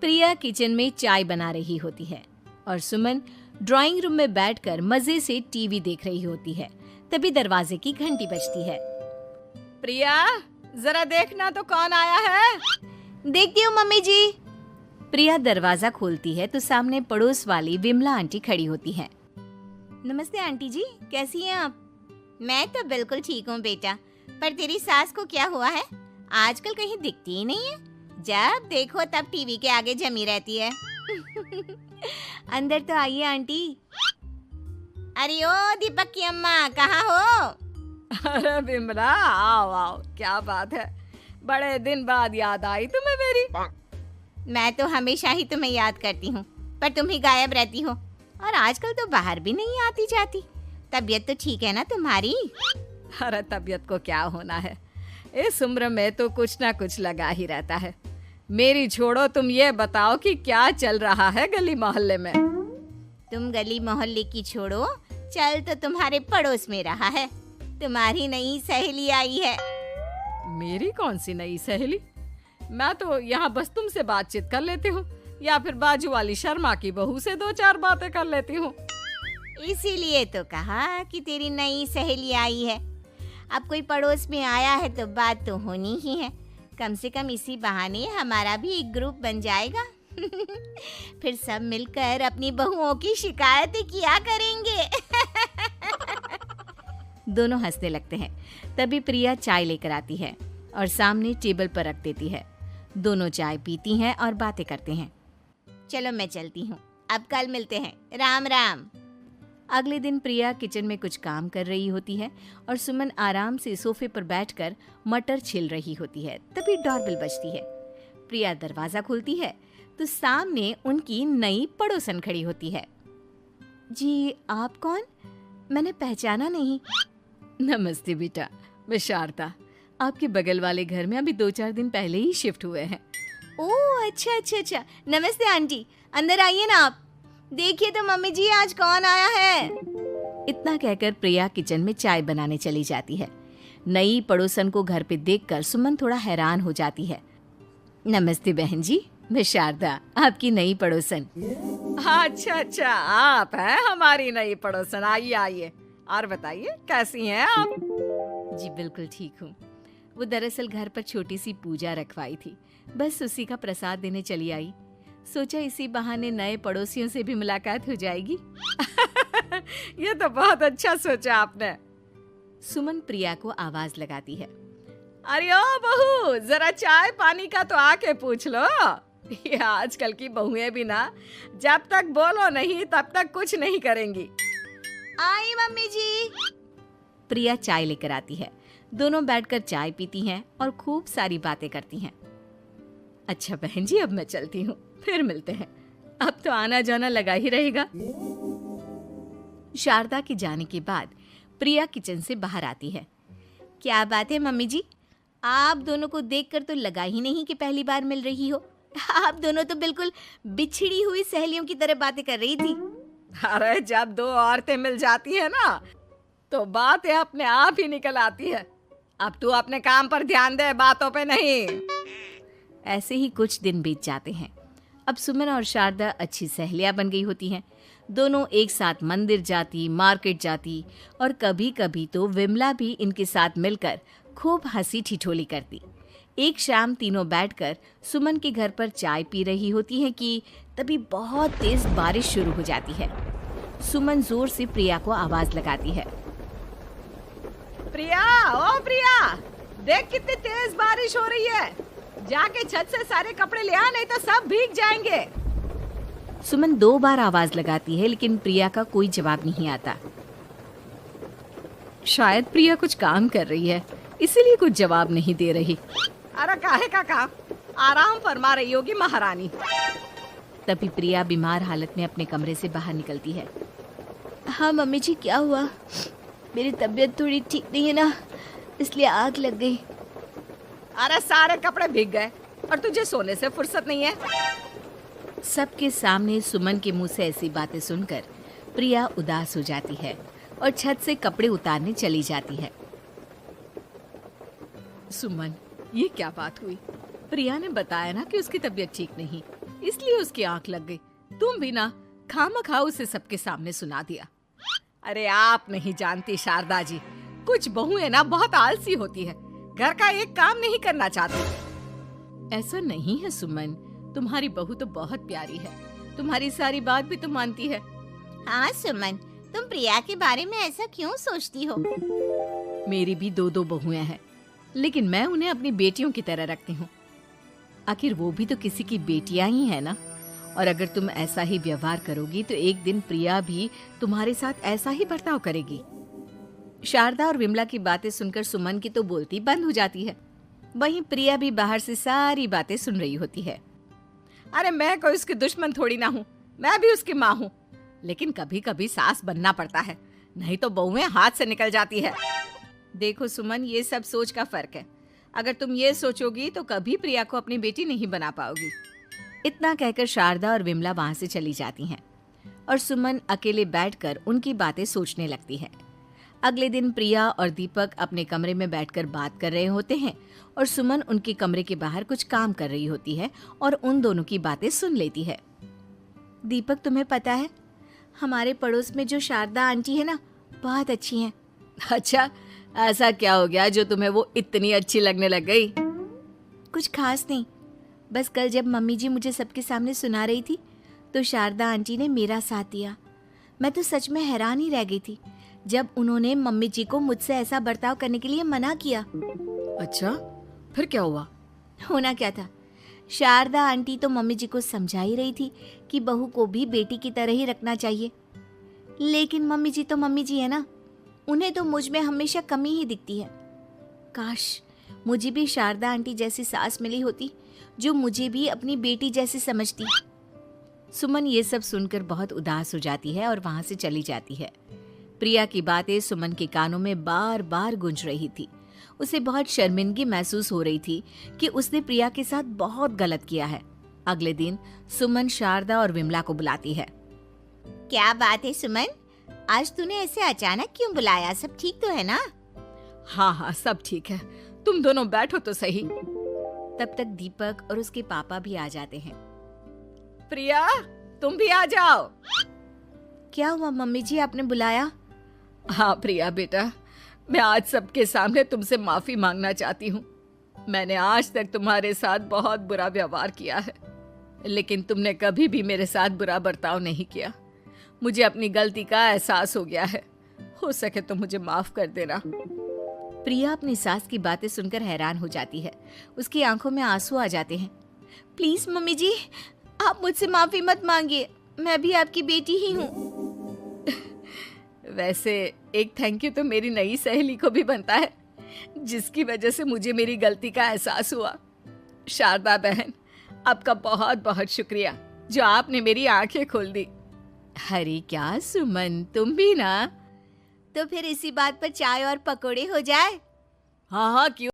प्रिया kitchen में चाय बना रही होती है और सुमन ड्राइंग रूम में बैठकर मजे से टीवी देख रही होती है। तभी दरवाजे की घंटी बजती है। प्रिया, जरा देखना तो कौन आया है। देखती हूँ मम्मी जी। प्रिया दरवाजा खोलती है तो सामने पड़ोस वाली विमला आंटी खड़ी होती है। नमस्ते आंटी जी, कैसी हैं आप? मैं तो बिल्कुल ठीक हूँ बेटा, पर तेरी सास को क्या हुआ है? आजकल कहीं दिखती ही नहीं है। जब देखो तब टीवी के आगे जमी रहती है। अंदर तो आइए आंटी। अरे ओ दीपक की अम्मा, कहाँ हो? अरे विमला, आओ आओ, क्या बात है, बड़े दिन बाद याद आई तुम्हें मेरी। मैं तो हमेशा ही तुम्हें याद करती हूँ, पर तुम ही गायब रहती हो और आजकल तो बाहर भी नहीं आती जाती। तबीयत तो ठीक है ना तुम्हारी? अरे तबीयत को क्या होना है, इस उम्र में तो कुछ ना कुछ लगा ही रहता है। मेरी छोड़ो, तुम ये बताओ कि क्या चल रहा है गली मोहल्ले में। तुम गली मोहल्ले की छोड़ो, चल तो तुम्हारे पड़ोस में रहा है। तुम्हारी नई सहेली आई है। मेरी कौन सी नई सहेली? मैं तो यहाँ बस तुमसे बातचीत कर लेती हूँ या फिर बाजू वाली शर्मा की बहू से 2-4 बातें कर लेती हूँ। इसीलिए तो कहा कि तेरी नई सहेली आई है। अब कोई पड़ोस में आया है तो बात तो होनी ही है। कम से कम इसी बहाने हमारा भी एक ग्रुप बन जाएगा। फिर सब मिलकर अपनी बहुओं की शिकायतें किया करेंगे। दोनों हंसने लगते हैं। तभी प्रिया चाय लेकर आती है और सामने टेबल पर रख देती है। दोनों चाय पीती हैं और बातें करते हैं। चलो मैं चलती हूँ, अब कल मिलते हैं। राम राम। अगले दिन प्रिया किचन में कुछ काम कर रही होती है और सुमन आराम से सोफे पर बैठकर मटर छिल रही होती है। तभी डोरबेल बजती है। प्रिया दरवाजा खोलती है तो सामने उनकी नई पड़ोसन खड़ी होती है। जी, आप कौन? मैंने पहचाना नहीं। नमस्ते बेटा, मैं शारदा, आपके बगल वाले घर में अभी 2-4 दिन पहले ही शिफ्ट हुए हैं। ओह अच्छा। नमस्ते आंटी, अंदर आइए ना आप। देखिए तो मम्मी जी, आज कौन आया है। इतना कहकर प्रिया किचन में चाय बनाने चली जाती है। नई पड़ोसन को घर पे देखकर सुमन थोड़ा हैरान हो जाती है। नमस्ते बहन जी, मैं शारदा, आपकी नई पड़ोसन। अच्छा, आप हैं हमारी नई पड़ोसन। आइए आइए, और बताइए कैसी हैं आप? जी बिल्कुल ठीक हूँ। वो दरअसल घर पर छोटी सी पूजा रखवाई थी, बस उसी का प्रसाद देने चली आई। सोचा इसी बहाने नए पड़ोसियों से भी मुलाकात हो जाएगी। ये तो बहुत अच्छा सोचा आपने। सुमन प्रिया को आवाज लगाती है। अरे ओ बहू, जरा चाय पानी का तो आके पूछ लो। ये आजकल की बहुएं भी ना, जब तक बोलो नहीं तब तक कुछ नहीं करेंगी। आई मम्मी जी। प्रिया चाय लेकर आती है। दोनों बैठकर चाय पीती हैं और खूब सारी बातें करती हैं। अच्छा बहन जी, अब मैं चलती हूँ, फिर मिलते हैं। अब तो आना जाना लगा ही रहेगा। शारदा के जाने के बाद प्रिया किचन से बाहर आती है। क्या बात है मम्मी जी, आप दोनों को देखकर तो लगा ही नहीं कि पहली बार मिल रही हो। आप दोनों तो बिल्कुल बिछड़ी हुई सहेलियों की तरह बातें कर रही थी। अरे जब 2 औरतें मिल जाती है ना, तो बातें अपने आप ही निकल आती है। अब तू अपने काम पर ध्यान दे, बातों पे नहीं। ऐसे ही कुछ दिन बीत जाते हैं। अब सुमन और शारदा अच्छी सहेलियां बन गई होती हैं। दोनों एक साथ मंदिर जाती, मार्केट जाती और कभी कभी तो विमला भी इनके साथ मिलकर खूब हंसी ठिठोली करती। एक शाम तीनों बैठकर सुमन के घर पर चाय पी रही होती हैं कि तभी बहुत तेज बारिश शुरू हो जाती है। सुमन जोर से प्रिया को आवाज लगाती है। प्रिया, ओ प्रिया, देख कितनी तेज बारिश हो रही है। जाके छत से सारे कपड़े ले आ, नहीं तो सब भीग जाएंगे। सुमन 2 बार आवाज लगाती है लेकिन प्रिया का कोई जवाब नहीं आता। शायद प्रिया कुछ काम कर रही है, इसीलिए कुछ जवाब नहीं दे रही। अरे काहे का काम, आराम फरमा रही होगी महारानी। तभी प्रिया बीमार हालत में अपने कमरे से बाहर निकलती है। हाँ मम्मी जी, क्या हुआ? मेरी तबीयत थोड़ी ठीक नहीं है ना, इसलिए आग लग गई। अरे सारे कपड़े भीग गए और तुझे सोने से फुर्सत नहीं है। सबके सामने सुमन के मुंह से ऐसी बातें सुनकर प्रिया उदास हो जाती है और छत से कपड़े उतारने चली जाती है। सुमन, ये क्या बात हुई? प्रिया ने बताया ना कि उसकी तबीयत ठीक नहीं। इसलिए उसकी आंख लग गई। तुम भी ना खामखा उसे सबके सामने सुना दिया। अरे आप नहीं जानती शारदा जी, कुछ बहुएं ना बहुत आलसी होती है, घर का एक काम नहीं करना चाहती। ऐसा नहीं है सुमन, तुम्हारी बहू तो बहुत प्यारी है, तुम्हारी सारी बात भी तो मानती है। हाँ सुमन, तुम प्रिया के बारे में ऐसा क्यों सोचती हो? मेरी भी दो बहुएं हैं, लेकिन मैं उन्हें अपनी बेटियों की तरह रखती हूँ। आखिर वो भी तो किसी की बेटियां ही है ना। और अगर तुम ऐसा ही व्यवहार करोगी तो एक दिन प्रिया भी तुम्हारे साथ ऐसा ही बर्ताव करेगी। शारदा और विमला की बातें सुनकर सुमन की तो बोलती बंद हो जाती है। वहीं प्रिया भी बाहर से सारी बातें सुन रही होती है। अरे मैं कोई उसकी दुश्मन थोड़ी ना हूँ, मैं भी उसकी माँ हूँ, लेकिन कभी कभी सास बनना पड़ता है, नहीं तो बहुएं हाथ से निकल जाती है। देखो सुमन, ये सब सोच का फर्क है। अगर तुम ये सोचोगी तो कभी प्रिया को अपनी बेटी नहीं बना पाओगी। इतना कहकर शारदा और विमला वहां से चली जाती हैं और सुमन अकेले बैठकर उनकी बातें सोचने लगती है। अगले दिन प्रिया और दीपक अपने कमरे में बैठकर बात कर रहे होते हैं और सुमन उनके कमरे के बाहर कुछ काम कर रही होती है और उन दोनों की बातें सुन लेती है। दीपक, तुम्हें पता है हमारे पड़ोस में जो शारदा आंटी है ना, बहुत अच्छी हैं। अच्छा, ऐसा क्या हो गया जो तुम्हें वो इतनी अच्छी लगने लग गई? कुछ खास नहीं, बस कल जब मम्मी जी मुझे सबके सामने सुना रही थी तो शारदा आंटी ने मेरा साथ दिया। मैं तो सच में हैरान ही रह गई थी जब उन्होंने मम्मी जी को मुझसे ऐसा बर्ताव करने के लिए मना किया। अच्छा, फिर क्या हुआ? होना क्या था, शारदा आंटी तो मम्मी जी को समझा ही रही थी कि बहू को भी बेटी की तरह ही रखना चाहिए, लेकिन मम्मी जी तो मम्मी जी है ना, उन्हें तो मुझ में हमेशा कमी ही दिखती है। काश मुझे भी शारदा आंटी जैसी सास मिली होती जो मुझे भी अपनी बेटी जैसी समझती। सुमन ये सब सुनकर बहुत उदास हो जाती है और वहां से चली जाती है। प्रिया की बातें सुमन के कानों में बार बार गूंज रही थी। उसे बहुत शर्मिंदगी महसूस हो रही थी कि उसने प्रिया के साथ बहुत गलत किया है। अगले दिन सुमन शारदा और विमला को बुलाती है। क्या बात है सुमन, आज तूने ऐसे अचानक क्यों बुलाया? सब ठीक तो है ना? हाँ हाँ, सब ठीक है, तुम दोनों बैठो तो सही। तब तक दीपक और उसके पापा भी आ जाते हैं। प्रिया, तुम भी आ जाओ। क्या हुआ मम्मी जी, आपने बुलाया? हाँ प्रिया बेटा, मैं आज सबके सामने तुमसे माफी मांगना चाहती हूँ। मैंने आज तक तुम्हारे साथ बहुत बुरा व्यवहार किया है, लेकिन तुमने कभी भी मेरे साथ बुरा बर्ताव नहीं किया। मुझे अपनी गलती का एहसास हो गया है, हो सके तो मुझे माफ कर देना। प्रिया अपनी सास की बातें सुनकर हैरान हो जाती है। उसकी आंखों में आंसू आ जाते हैं। प्लीज मम्मी जी, आप मुझसे माफी मत मांगिए, मैं भी आपकी बेटी ही हूँ। वैसे एक थैंक यू तो मेरी नई सहेली को भी बनता है, जिसकी वजह से मुझे मेरी गलती का एहसास हुआ। शारदा बहन, आपका बहुत बहुत शुक्रिया जो आपने मेरी आंखें खोल दी। अरे क्या सुमन, तुम भी ना। तो फिर इसी बात पर चाय और पकोड़े हो जाए? हाँ हाँ, क्यों